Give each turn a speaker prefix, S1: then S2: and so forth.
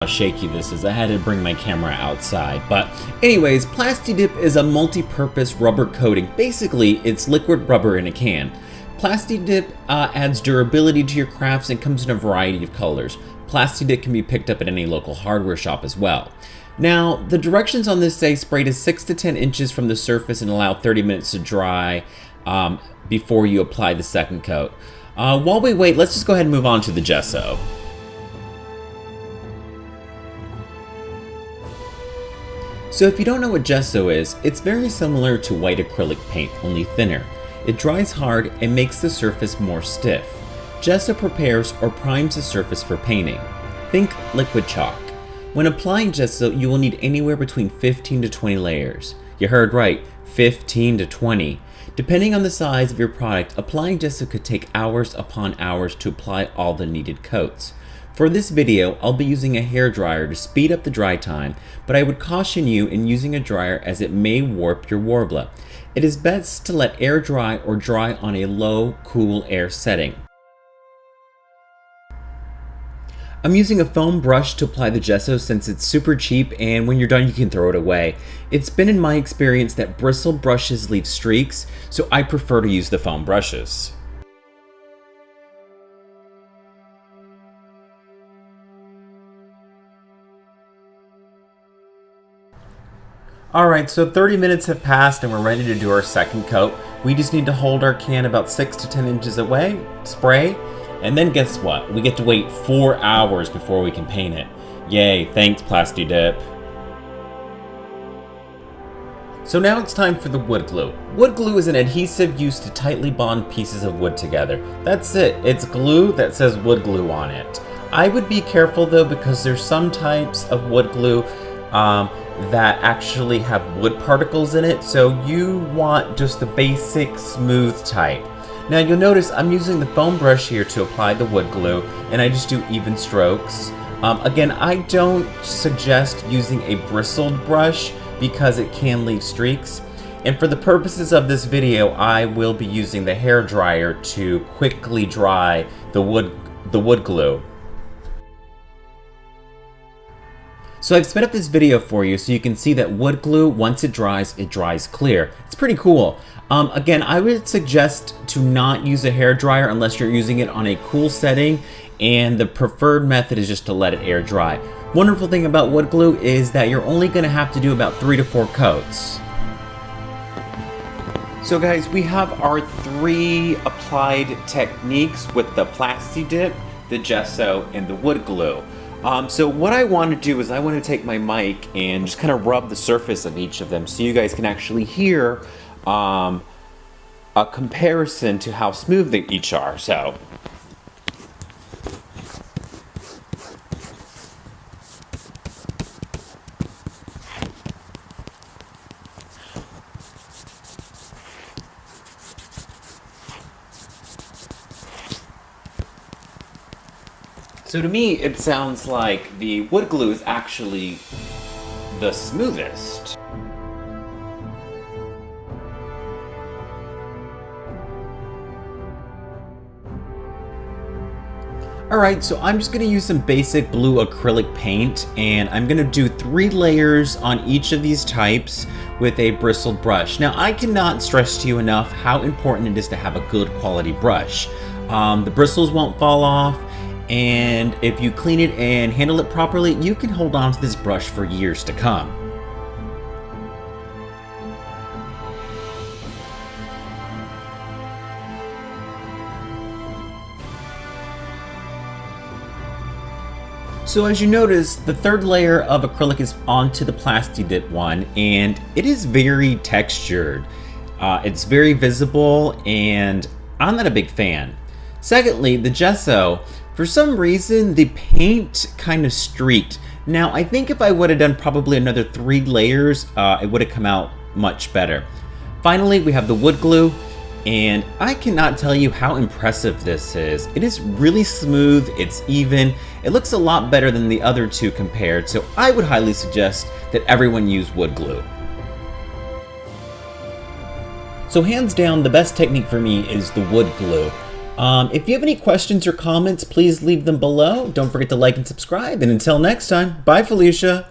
S1: how shaky this is. I had to bring my camera outside. But anyways, Plastidip is a multi-purpose rubber coating. Basically, it's liquid rubber in a can. Plastidip adds durability to your crafts and comes in a variety of colors. Plastidip can be picked up at any local hardware shop as well. Now, the directions on this say spray to 6 to 10 inches from the surface and allow 30 minutes to dry before you apply the second coat. While we wait, let's just go ahead and move on to the gesso. So if you don't know what gesso is, it's very similar to white acrylic paint, only thinner. It dries hard and makes the surface more stiff. Gesso prepares or primes the surface for painting. Think liquid chalk. When applying gesso, you will need anywhere between 15 to 20 layers. You heard right, 15 to 20. Depending on the size of your product, applying gesso could take hours upon hours to apply all the needed coats. For this video, I'll be using a hairdryer to speed up the dry time, but I would caution you in using a dryer as it may warp your Worbla. It is best to let air dry or dry on a low, cool air setting. I'm using a foam brush to apply the gesso since it's super cheap and when you're done you can throw it away. It's been in my experience that bristled brushes leave streaks, so I prefer to use the foam brushes. Alright, so 30 minutes have passed and we're ready to do our second coat. We just need to hold our can about 6 to 10 inches away, spray, and then guess what? We get to wait 4 hours before we can paint it. Yay, thanks Plastidip. So now it's time for the wood glue. Wood glue is an adhesive used to tightly bond pieces of wood together. That's it, it's glue that says wood glue on it. I would be careful though because there's some types of wood glue that actually have wood particles in it, so you want just the basic smooth type. Now you'll notice I'm using the foam brush here to apply the wood glue, and I just do even strokes. Again, I don't suggest using a bristled brush because it can leave streaks. And for the purposes of this video, I will be using the hair dryer to quickly dry the wood glue. So I've sped up this video for you so you can see that wood glue, once it dries clear. It's pretty cool. Again, I would suggest to not use a hair dryer unless you're using it on a cool setting, and the preferred method is just to let it air dry. Wonderful thing about wood glue is that you're only going to have to do about 3 to 4 coats. So guys, we have our 3 applied techniques with the Plastidip, the gesso, and the wood glue. So what I want to do is I want to take my mic and just kind of rub the surface of each of them so you guys can actually hear a comparison to how smooth they each are. So to me, it sounds like the wood glue is actually the smoothest. Alright, so I'm just going to use some basic blue acrylic paint, and I'm going to do 3 layers on each of these types with a bristled brush. Now, I cannot stress to you enough how important it is to have a good quality brush. The bristles won't fall off, and if you clean it and handle it properly, you can hold on to this brush for years to come. So as you notice, the 3rd layer of acrylic is onto the Plastidip one, and it is very textured. It's very visible, and I'm not a big fan. Secondly, the gesso, for some reason, the paint kind of streaked. Now, I think if I would have done probably another 3 layers, it would have come out much better. Finally, we have the wood glue, and I cannot tell you how impressive this is. It is really smooth, it's even, it looks a lot better than the other 2 compared, so I would highly suggest that everyone use wood glue. So hands down, the best technique for me is the wood glue. If you have any questions or comments, please leave them below. Don't forget to like and subscribe. And until next time, bye, Felicia.